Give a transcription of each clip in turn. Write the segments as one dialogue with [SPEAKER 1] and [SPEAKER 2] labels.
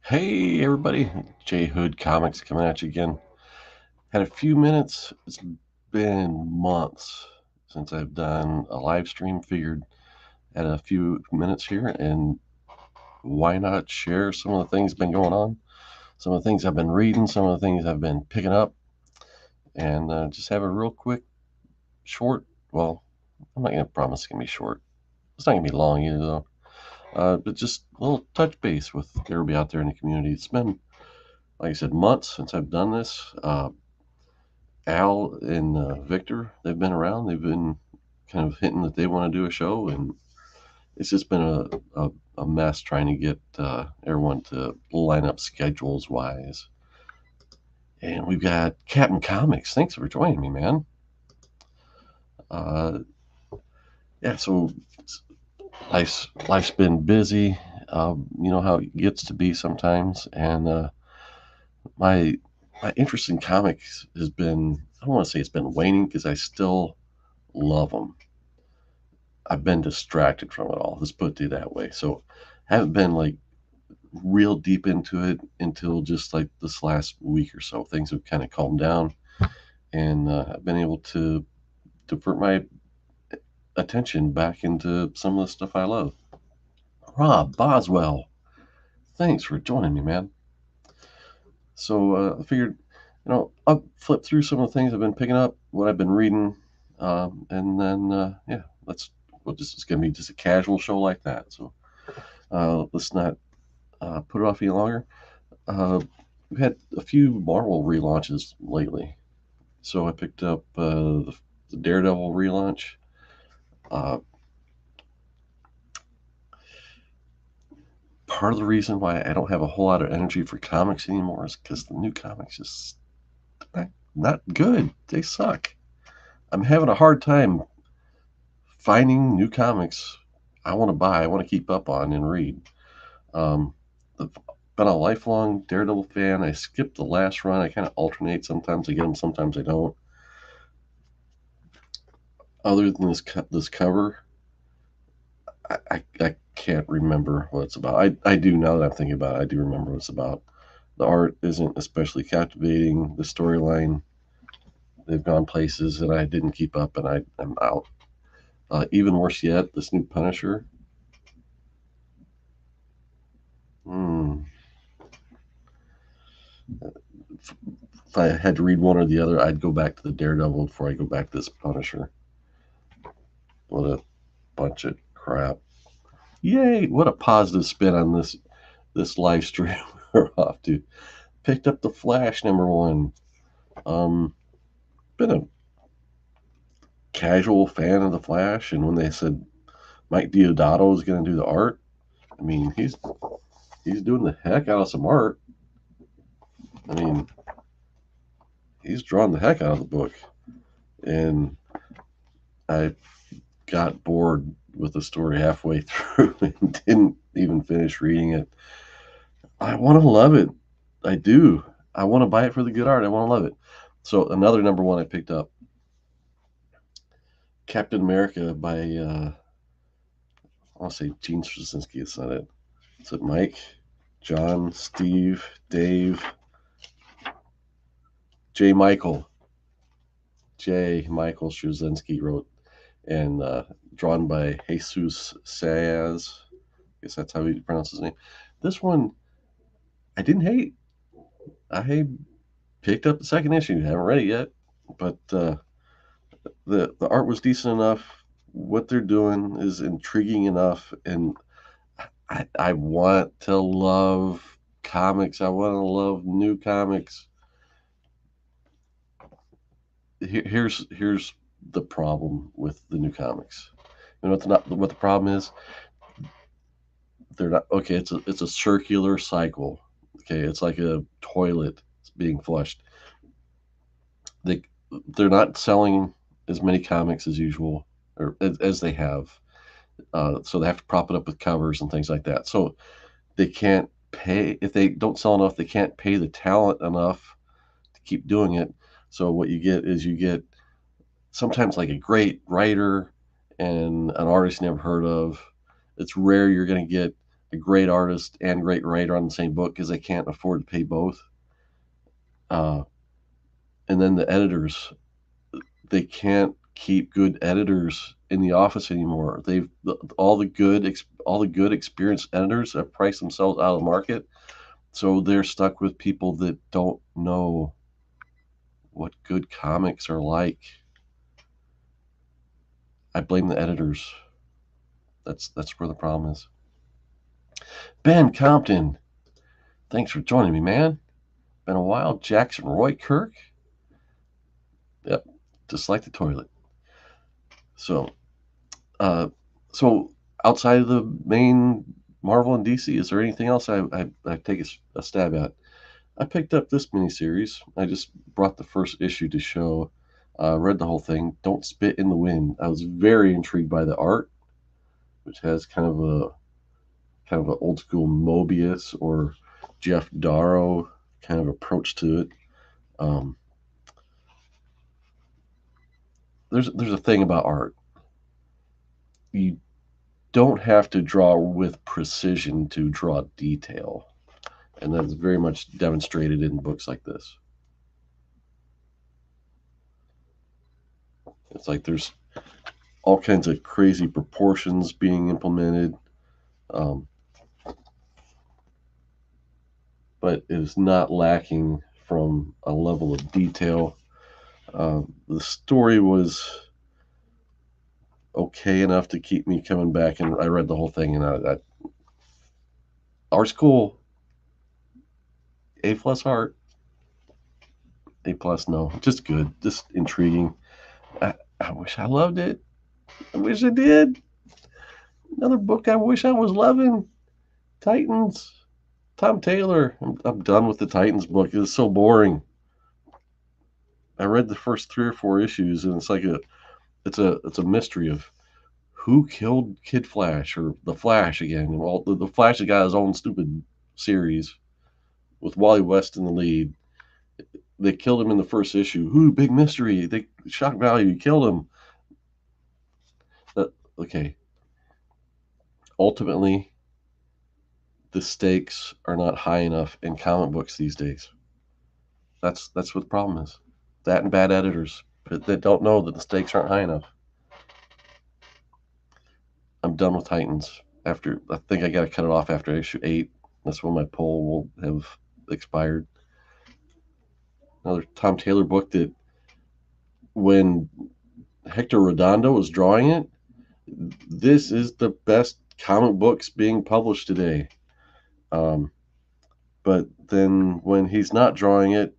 [SPEAKER 1] Hey everybody, J Hood Comics coming at you again. Had a few minutes. It's been months since I've done a live stream. Figured had a few minutes here, and why not share some of the things been going on, some of the things I've been reading, some of the things I've been picking up, and just have a real quick, short. Well, I'm not gonna promise it's gonna be short. It's not gonna be long either, though. But just a little touch base with everybody out there in the community. It's been, like I said, months since I've done this. Al and Victor, they've been around. They've been kind of hinting that they want to do a show, and it's just been a mess trying to get everyone to line up schedules wise. And we've got Captain Comics. Thanks for joining me, man. Uh, yeah, so life's been busy. You know how it gets to be sometimes, and my my interest in comics has been, I don't want to say it's been waning because I still love them. I've been distracted from it all. Let's put it that way. So haven't been like real deep into it until just like this last week or so. Things have kind of calmed down, and I've been able to divert my attention back into some of the stuff I love. Rob Boswell, thanks for joining me, man. So I figured, I'll flip through some of the things I've been picking up, what I've been reading, and then yeah, it's gonna be just a casual show like that. So let's not put it off any longer. Uh, we've had a few Marvel relaunches lately. So I picked up the Daredevil relaunch. Uh, Part of the reason why I don't have a whole lot of energy for comics anymore is because the new comics just not good. They suck. I'm having a hard time finding new comics I want to buy, I want to keep up on and read. Um, I've been a lifelong Daredevil fan. I skipped the last run. I kind of alternate. Sometimes I get them, sometimes I don't. Other than this cover, I can't remember what it's about. I do now that I'm thinking about it. I do remember what it's about. The art isn't especially captivating. The storyline, they've gone places that I didn't keep up, and I'm out. Even worse yet, this new Punisher. Hmm. If I had to read one or the other, I'd go back to the Daredevil before I go back to this Punisher. What a bunch of crap! Yay! What a positive spin on this live stream we're off to. Picked up the Flash #1. Been a casual fan of the Flash, and when they said Mike Diodato is going to do the art, I mean he's doing the heck out of some art. I mean he's drawing the heck out of the book, and I got bored with the story halfway through and didn't even finish reading it. I want to love it. I do. I want to buy it for the good art. I want to love it. So another #1 I picked up, Captain America by I want to say Gene Straczynski. It's not it. Is it Mike, John, Steve, Dave, J. Michael, J. Michael Straczynski wrote, and drawn by Jesus Sayas. I guess that's how he pronounces his name. This one I didn't hate. I picked up the second issue. Haven't read it yet, but the art was decent enough. What they're doing is intriguing enough, and I want to love comics. I want to love new comics. Here's the problem with the new comics. You know what the problem is? They're not okay. It's a circular cycle. Okay, it's like a toilet being flushed. They they're not selling as many comics as usual or as they have. So they have to prop it up with covers and things like that. So they can't pay if they don't sell enough. They can't pay the talent enough to keep doing it. So what you get sometimes like a great writer and an artist you never heard of. It's rare you're going to get a great artist and great writer on the same book because they can't afford to pay both. And then the editors, they can't keep good editors in the office anymore. All the good experienced editors have priced themselves out of the market, so they're stuck with people that don't know what good comics are like. I blame the editors. That's where the problem is. Ben Compton, thanks for joining me, man. Been a while. Jackson Roy Kirk. Yep, just like the toilet. So, uh, so outside of the main Marvel and DC, is there anything else I take a stab at? I picked up this miniseries. I just brought the first issue to show. Read the whole thing. Don't Spit in the Wind. I was very intrigued by the art, which has kind of an old school Mobius or Jeff Darrow kind of approach to it. Um, there's a thing about art. You don't have to draw with precision to draw detail, and that's very much demonstrated in books like this. It's like there's all kinds of crazy proportions being implemented, um, but it is not lacking from a level of detail. The story was okay enough to keep me coming back, and I read the whole thing, and our school, A plus art, A plus no, just good, just intriguing. I wish I loved it. I wish I did. Another book I wish I was loving. Titans. Tom Taylor. I'm done with the Titans book. It's so boring. I read the first 3 or 4 issues, and it's a mystery of who killed Kid Flash or the Flash again. Well, the Flash has got his own stupid series with Wally West in the lead. They killed him in the first issue. Who? Big mystery. They shock value. Killed him. Okay. Ultimately, the stakes are not high enough in comic books these days. That's what the problem is. That and bad editors that don't know that the stakes aren't high enough. I'm done with Titans. I think I got to cut it off after issue 8. That's when my poll will have expired. Another Tom Taylor book that when Hector Redondo was drawing it, this is the best comic books being published today. But then when he's not drawing it,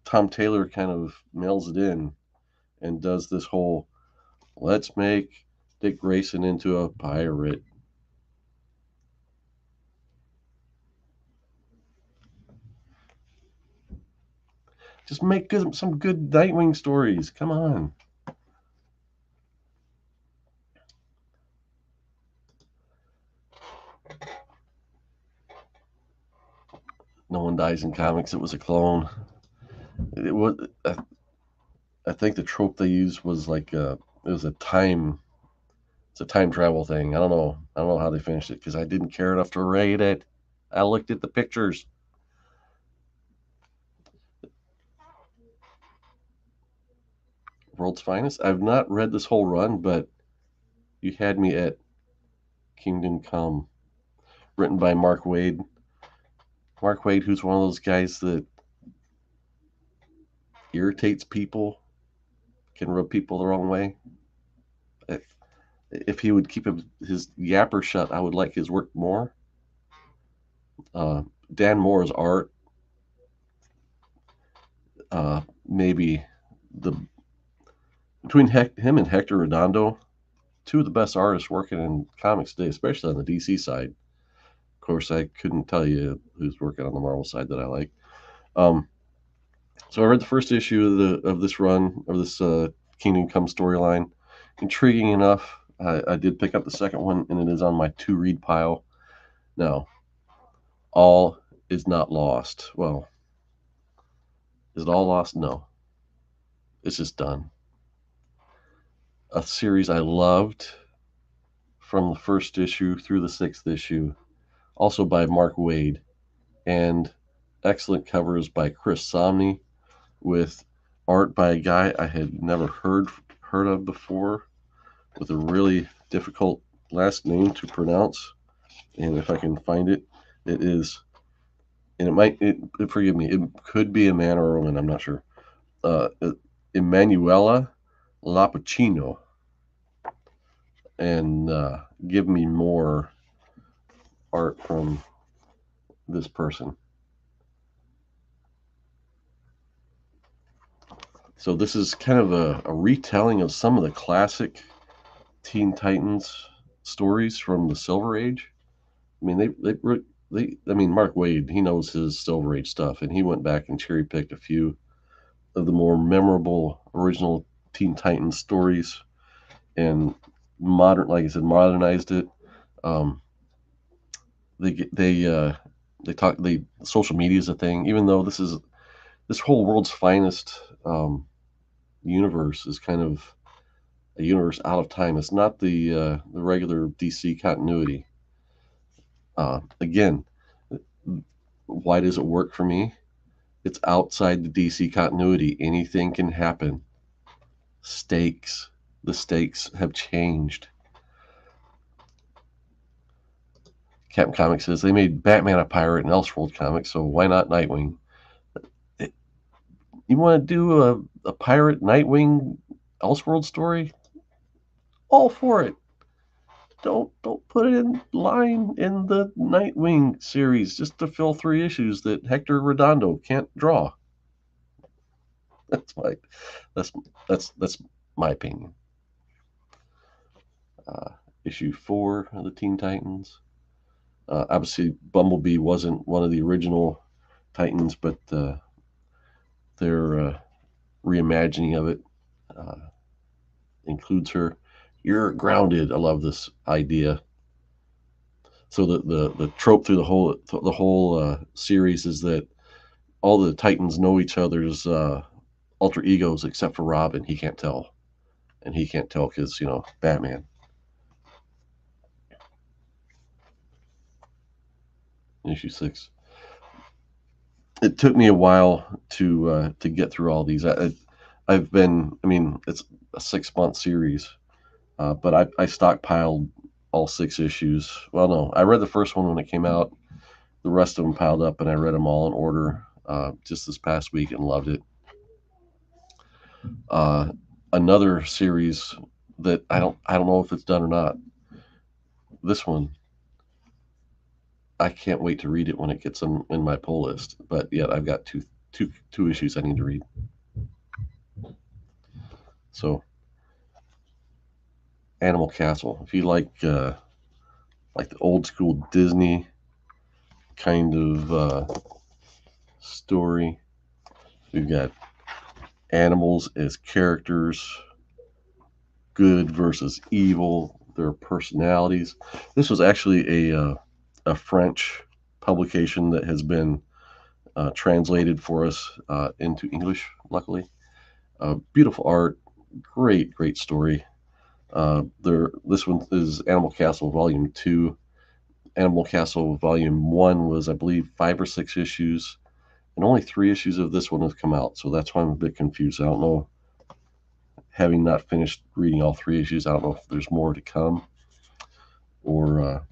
[SPEAKER 1] Tom Taylor kind of mails it in and does this whole let's make Dick Grayson into a pirate. Just make some good Nightwing stories. Come on. No one dies in comics. It was a clone. It was. I think the trope they used was like it was a time. It's a time travel thing. I don't know. I don't know how they finished it because I didn't care enough to rate it. I looked at the pictures. World's Finest. I've not read this whole run, but you had me at Kingdom Come, written by Mark Waid. Mark Waid, who's one of those guys that irritates people, can rub people the wrong way. If he would keep his yapper shut, I would like his work more. Dan Moore's art, maybe the between him and Hector Redondo, 2 of the best artists working in comics today, especially on the DC side. Of course, I couldn't tell you who's working on the Marvel side that I like. So I read the first issue of this run of this Kingdom Come storyline. Intriguing enough. I did pick up the second one, and it is on my to-read pile. Now, all is not lost. Well, is it all lost? No. It's just done. A series I loved from the first issue through the 6th issue. also by Mark Waid, and excellent covers by Chris Somney, with art by a guy I had never heard of before, with a really difficult last name to pronounce. And if I can find it, it is, and forgive me, it could be a man or a woman, I'm not sure. Uh, Emanuela Lapacino, and give me more art from this person. So this is kind of a retelling of some of the classic Teen Titans stories from the Silver Age. I mean, I mean, Mark Waid, he knows his Silver Age stuff, and he went back and cherry picked a few of the more memorable original Teen Titans stories and like I said, modernized it. Um, they talk. Social media is a thing, even though this whole world's finest universe is kind of a universe out of time. It's not the regular DC continuity. Again, why does it work for me? It's outside the DC continuity. Anything can happen. Stakes. The stakes have changed. Captain Comics says they made Batman a pirate in Elseworld comics, so why not Nightwing? You want to do a pirate Nightwing Elseworld story? All for it. Don't put it in line in the Nightwing series just to fill 3 issues that Hector Redondo can't draw. That's my that's my opinion. Issue 4 of the Teen Titans. Obviously, Bumblebee wasn't one of the original Titans, but their reimagining of it includes her. You're grounded. I love this idea. So the trope through the whole series is that all the Titans know each other's alter egos except for Robin. He can't tell, and he can't tell because Batman. Issue 6. It took me a while to get through all these. I've been. I mean, it's a 6-month series, but I stockpiled all 6 issues. Well, no, I read the first one when it came out. The rest of them piled up, and I read them all in order just this past week and loved it. Another series that I don't know if it's done or not. This one, I can't wait to read it when it gets in my pull list. But yet I've got two issues I need to read. So, Animal Castle. If you like the old school Disney kind of story, we've got animals as characters, good versus evil, their personalities. This was actually a French publication that has been translated for us into English, luckily. Beautiful art, great story. This one is Animal Castle Volume 2. Animal Castle Volume 1 was, I believe, 5 or 6 issues, and only 3 issues of this one have come out, so that's why I'm a bit confused. I don't know, having not finished reading all 3 issues, I don't know if there's more to come, or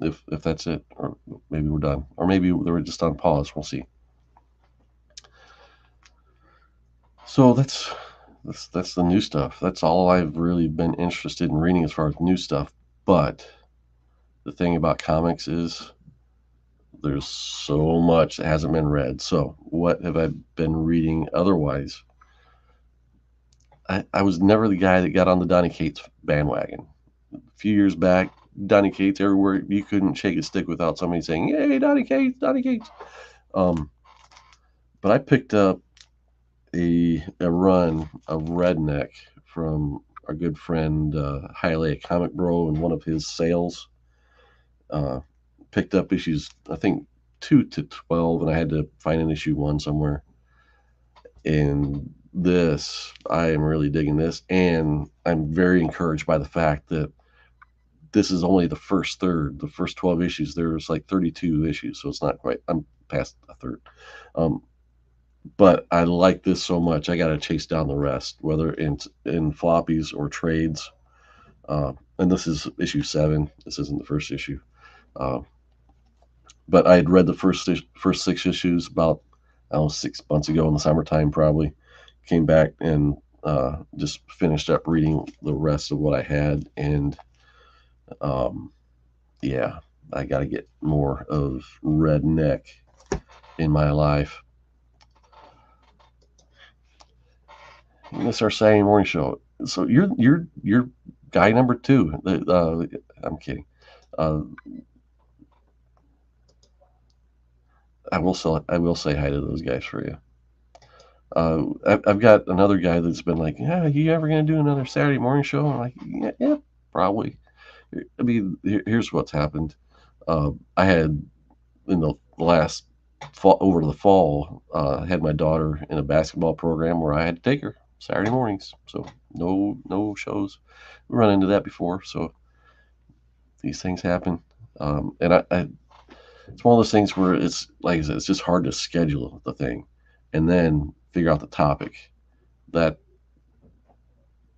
[SPEAKER 1] if that's it, or maybe we're done, or maybe they were just on pause. We'll see. So that's the new stuff. That's all I've really been interested in reading as far as new stuff. But the thing about comics is there's so much that hasn't been read. So what have I been reading otherwise? I was never the guy that got on the Donny Cates bandwagon. A few years back, Donny Cates everywhere. You couldn't shake a stick without somebody saying, "Yay, Donny Cates, Donny Cates." But I picked up a run of Redneck from our good friend Highlight Comic Bro in one of his sales. Picked up issues, I think 2 to 12, and I had to find an issue 1 somewhere. And I am really digging this, and I'm very encouraged by the fact that this is only the first third, the first 12 issues. There's like 32 issues, so it's not quite. I'm past a third. But I like this so much, I got to chase down the rest, whether in floppies or trades. And this is issue 7. This isn't the first issue. Uh, but I had read the first 6 issues about, I don't know, 6 months ago in the summertime, probably. Came back and just finished up reading the rest of what I had, and yeah, I got to get more of redneck in my life. This is our Saturday morning show. So you're guy number 2. I'm kidding. I will say hi to those guys for you. I've got another guy that's been like, yeah, you ever gonna do another Saturday morning show? I'm like, yeah, probably. I mean, here's what's happened. I had in the last fall, over the fall, I had my daughter in a basketball program where I had to take her Saturday mornings. So no shows. We run into that before, so these things happen. And it's one of those things where it's like I said, it's just hard to schedule the thing, and then figure out the topic. That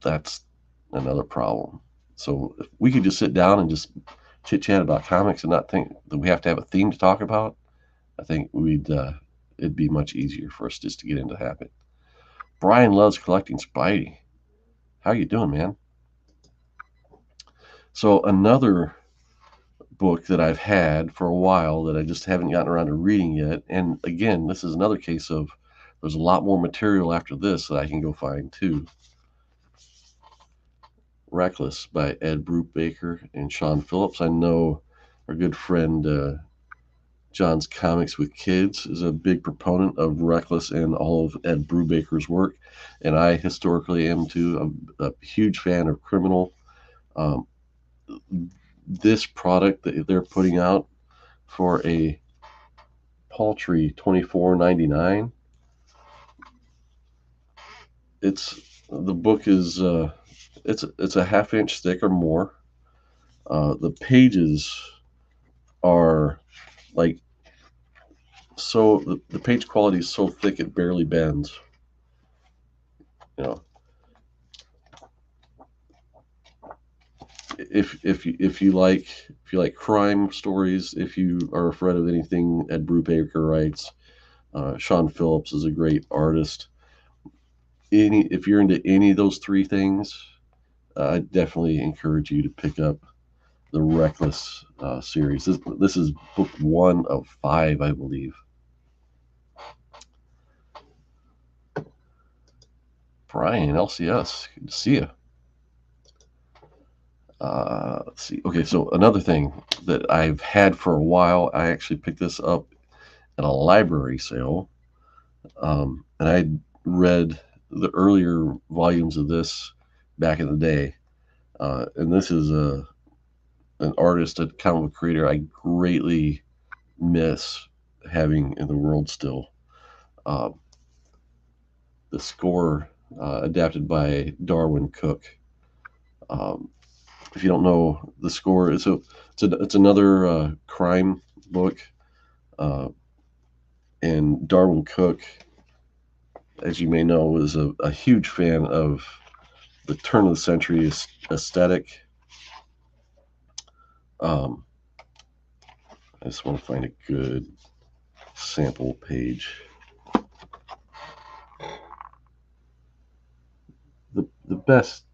[SPEAKER 1] that's another problem. So if we could just sit down and just chit chat about comics and not think that we have to have a theme to talk about, I think it'd be much easier for us just to get into the habit. Brian loves collecting Spidey. How you doing, man? So another book that I've had for a while that I just haven't gotten around to reading yet, and again, this is another case of there's a lot more material after this that I can go find too. Reckless by Ed Brubaker and Sean Phillips. I know our good friend John's Comics with Kids is a big proponent of Reckless and all of Ed Brubaker's work, and I historically am too. I'm a huge fan of Criminal. Um, this product that they're putting out for a paltry $24.99. The book is it's a half-inch thick or more. The pages are like the page quality is so thick it barely bends. You know, if you like crime stories, if you are afraid of anything Ed Brubaker writes, Sean Phillips is a great artist. If you're into any of those 3 things, I definitely encourage you to pick up the Reckless series. This is book 1 of 5, I believe. Brian, LCS, good to see you. Let's see. Okay, so another thing that I've had for a while, I actually picked this up at a library sale, and I read the earlier volumes of this back in the day, and this is an artist, a comic book creator I greatly miss having in the world still. Uh, the score adapted by Darwin Cook. Um, if you don't know the score, it's another crime book, and Darwin Cook, as you may know, was a huge fan of the turn of the century aesthetic. I just want to find a good sample page. The best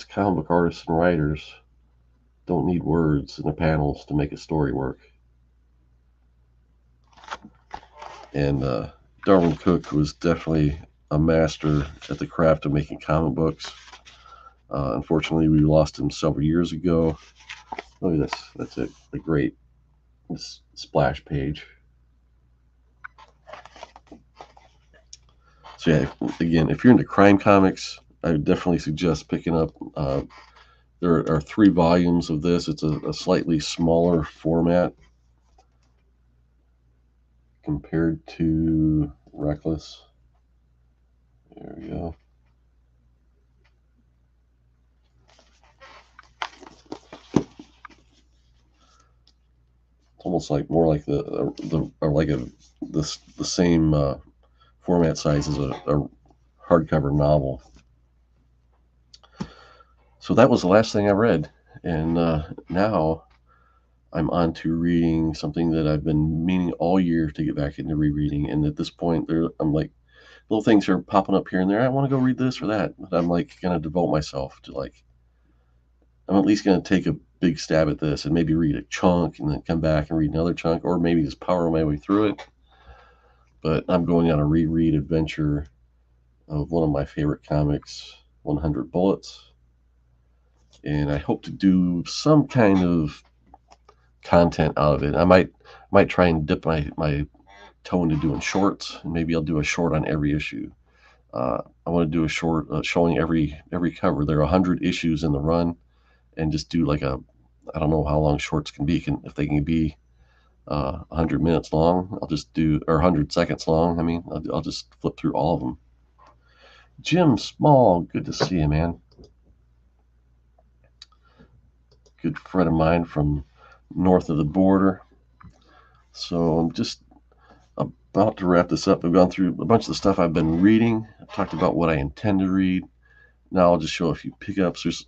[SPEAKER 1] comic book artists and writers don't need words in the panels to make a story work. And Darwin Cook was definitely a master at the craft of making comic books. Unfortunately, we lost him several years ago. Look at this. That's a great splash page. So yeah, again, if you're into crime comics, I would definitely suggest picking up. There are 3 volumes of this. It's a slightly smaller format compared to Reckless. There we go. It's almost like more like the or like the same format size as a hardcover novel. So that was the last thing I read, and now I'm on to reading something that I've been meaning all year to get back into rereading. And at this point, I'm like, little things are popping up here and there. I want to go read this or that, but I'm like gonna devote myself to like I'm at least gonna take a big stab at this and maybe read a chunk and then come back and read another chunk, or maybe just power my way through it. But I'm going on a reread adventure of one of my favorite comics, 100 Bullets, and I hope to do some kind of content out of it. I might try and dip my toe into doing shorts, and maybe I'll do a short on every issue. I want to do a short showing every cover. There are 100 issues in the run, and just do like I don't know how long shorts can be. If they can be 100 minutes long, I'll just do, or 100 seconds long. I mean, I'll just flip through all of them. Jim Small, good to see you, man. Good friend of mine from north of the border. So I'm just about to wrap this up. I've gone through a bunch of the stuff I've been reading. I've talked about what I intend to read. Now I'll just show a few pickups. There's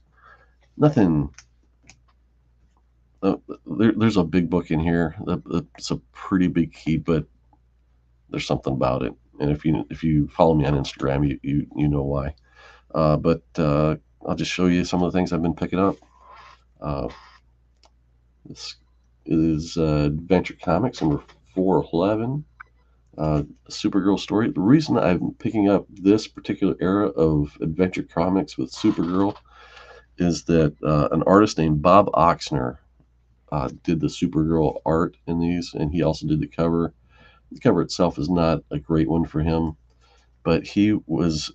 [SPEAKER 1] nothing. There's a big book in here. It's a pretty big key, but there's something about it. And if you follow me on Instagram, you know why. But I'll just show you some of the things I've been picking up. This is Adventure Comics number 411, Supergirl story. The reason I'm picking up this particular era of Adventure Comics with Supergirl is that an artist named Bob Oxner did the Supergirl art in these, and he also did the cover. The cover itself is not a great one for him, but he was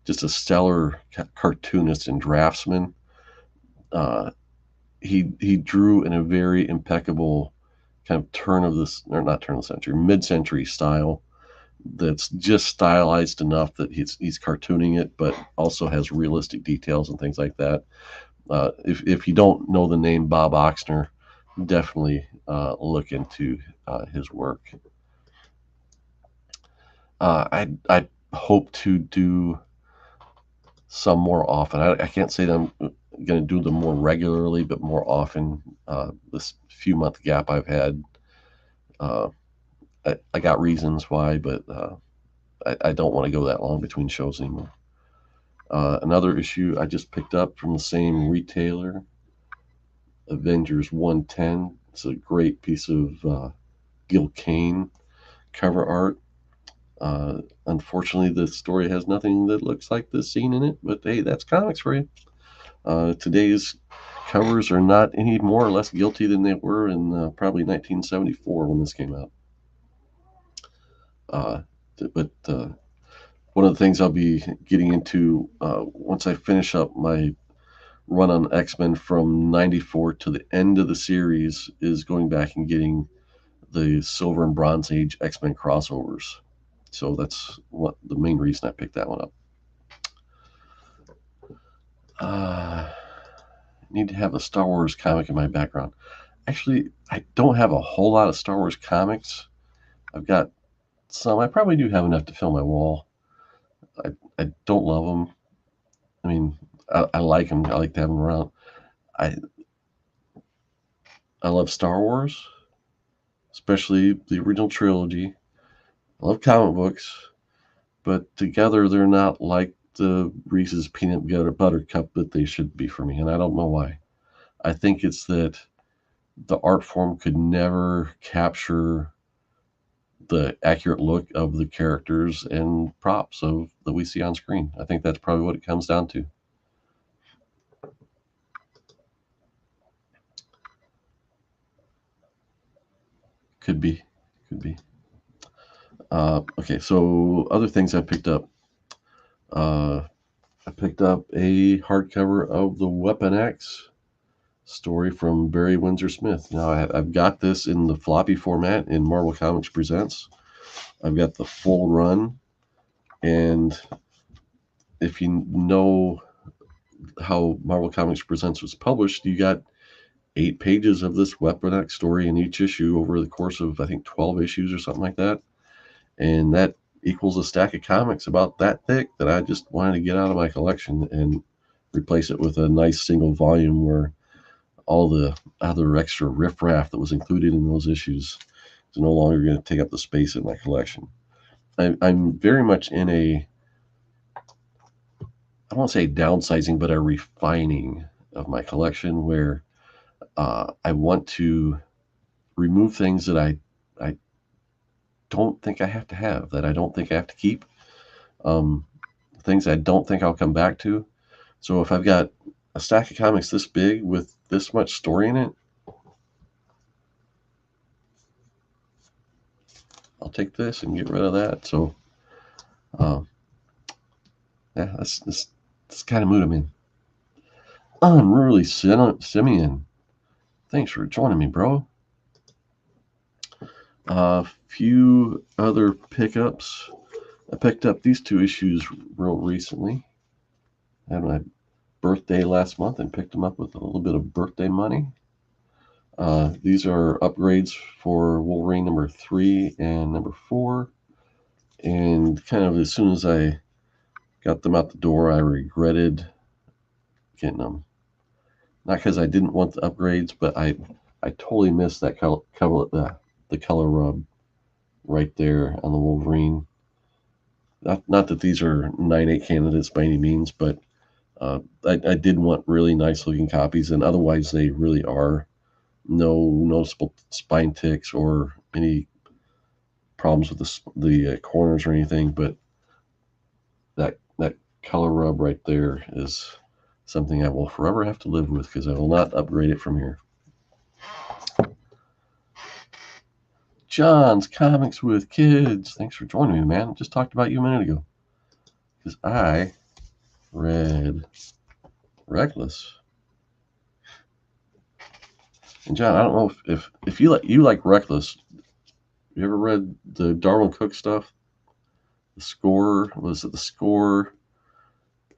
[SPEAKER 1] just a stellar cartoonist and draftsman. He drew in a very impeccable kind of not turn of the century, mid-century style that's just stylized enough that he's cartooning it, but also has realistic details and things like that. If you don't know the name Bob Oxner, definitely look into his work. I hope to do some more often. I can't say that I'm going to do them more regularly, but more often. This few month gap I've had, I got reasons why, but I don't want to go that long between shows anymore. Another issue I just picked up from the same retailer, Avengers 110. It's a great piece of Gil Kane cover art. Unfortunately, the story has nothing that looks like this scene in it, but hey, that's comics for you. Today's covers are not any more or less guilty than they were in probably 1974 when this came out. But one of the things I'll be getting into once I finish up my run on X-Men from 94 to the end of the series is going back and getting the Silver and Bronze Age X-Men crossovers. So that's the main reason I picked that one up. Need to have a Star Wars comic in my background. Actually, I don't have a whole lot of Star Wars comics. I've got some. I probably do have enough to fill my wall. I don't love them. I mean, I like them. I like to have them around. I love Star Wars, especially the original trilogy. I love comic books, but together they're not like the Reese's peanut butter cup that they should be for me, and I don't know why. I think it's that the art form could never capture the accurate look of the characters and props that we see on screen. I think that's probably what it comes down to. Could be. Okay, so other things I picked up. I picked up a hardcover of the Weapon X story from Barry Windsor Smith. Now I've got this in the floppy format in Marvel Comics Presents. I've got the full run, and if you know how Marvel Comics Presents was published, you got 8 pages of this Weaponette story in each issue over the course of, I think, 12 issues or something like that. And that equals a stack of comics about that thick that I just wanted to get out of my collection and replace it with a nice single volume where all the other extra riffraff that was included in those issues is no longer going to take up the space in my collection. I'm very much in a, I don't want to say downsizing, but a refining of my collection where I want to remove things that I don't think I have to have, that I don't think I have to keep, things I don't think I'll come back to. So if I've got a stack of comics this big with this much story in it, I'll take this and get rid of that. So, yeah, that's kind of mood I'm in. Unruly Simeon, thanks for joining me, bro. A few other pickups. I picked up these 2 issues real recently. I had my birthday last month and picked them up with a little bit of birthday money. These are upgrades for Wolverine number 3 and number 4. And kind of as soon as I got them out the door, I regretted getting them. Not because I didn't want the upgrades, but I totally missed that the color rub right there on the Wolverine. Not that these are 9/8 candidates by any means, but I did want really nice looking copies, and otherwise they really are. No noticeable spine ticks or any problems with the corners or anything, but that color rub right there is something I will forever have to live with because I will not upgrade it from here. John's Comics with Kids, thanks for joining me, man. Just talked about you a minute ago because I read Reckless. And John, I don't know if you like Reckless. You ever read the Darwin Cook stuff? The Score, was it the Score,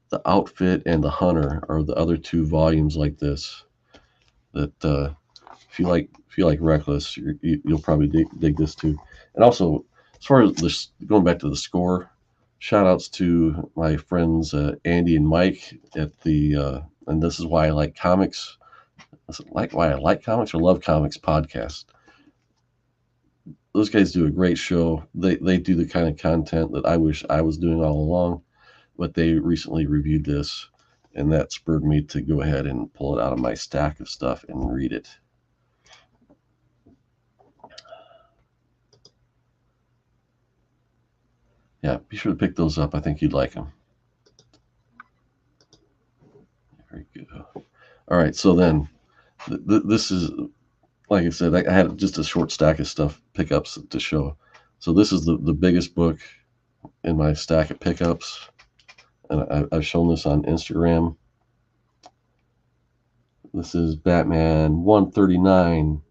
[SPEAKER 1] the Outfit, and the Hunter are the other 2 volumes like this. That if you like Reckless, you'll probably dig this too. And also, as far as this, going back to the Score, shout outs to my friends Andy and Mike at the and this is why I like comics. Why I like comics or love comics podcast. Those guys do a great show. They do the kind of content that I wish I was doing all along, but they recently reviewed this, and that spurred me to go ahead and pull it out of my stack of stuff and read it. Yeah, be sure to pick those up. I think you'd like them. Very good. All right, so then this is, like I said, I had just a short stack of stuff, pickups to show. So this is the biggest book in my stack of pickups, and I've shown this on Instagram. This is Batman 139,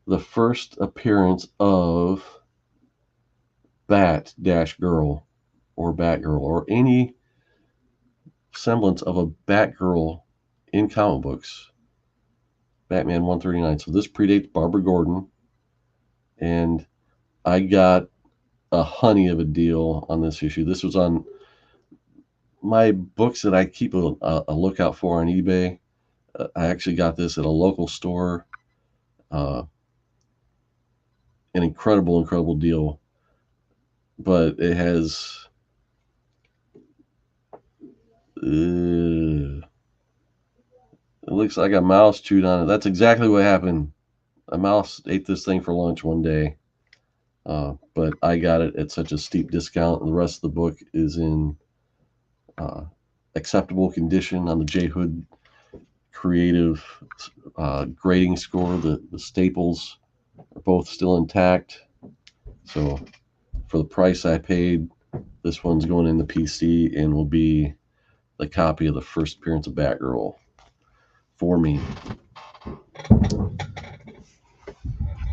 [SPEAKER 1] the first appearance of Bat-Girl or Batgirl or any semblance of a Batgirl in comic books. Batman 139. So this predates Barbara Gordon, and I got a honey of a deal on this issue. This was on my books that I keep a lookout for on eBay. I actually got this at a local store. An incredible deal. But it has it looks like a mouse chewed on it. That's exactly what happened. A mouse ate this thing for lunch one day. But I got it at such a steep discount, and the rest of the book is in acceptable condition on the J. Hood Creative grading score. The staples are both still intact. So for the price I paid, this one's going in the PC and will be the copy of the first appearance of Batgirl for me.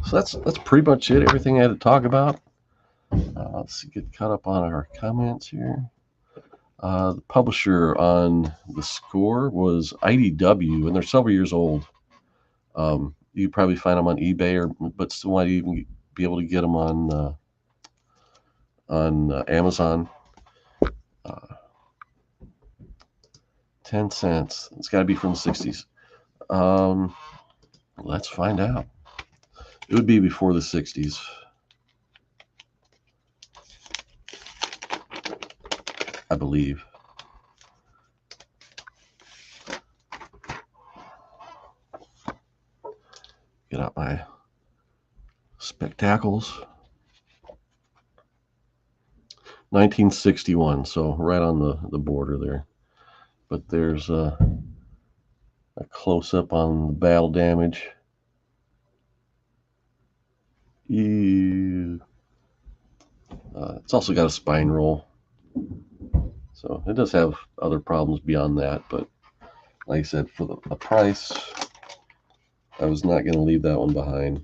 [SPEAKER 1] So that's pretty much it. Everything I had to talk about. Let's get caught up on our comments here. The publisher on the Score was IDW, and they're several years old. You probably find them on eBay, but still might even be able to get them on Amazon. Uh, 10 cents. It's got to be from the 60s. Um, let's find out. It would be before the 60s, I believe. Get out my spectacles. 1961, so right on the border there. But there's a close up on the battle damage. It's also got a spine roll, so it does have other problems beyond that. But like I said, for the price, I was not going to leave that one behind.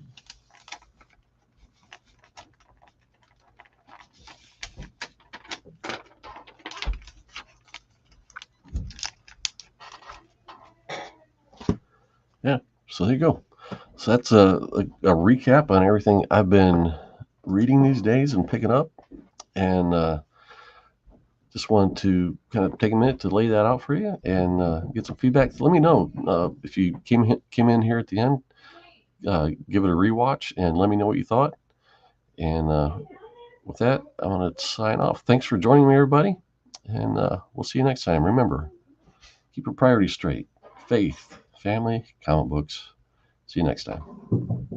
[SPEAKER 1] Yeah, so there you go. So that's a recap on everything I've been reading these days and picking up, and just wanted to kind of take a minute to lay that out for you and get some feedback. Let me know if you came in here at the end. Give it a rewatch and let me know what you thought. And with that, I'm going to sign off. Thanks for joining me, everybody, and we'll see you next time. Remember, keep your priorities straight: faith, family, comic books. See you next time.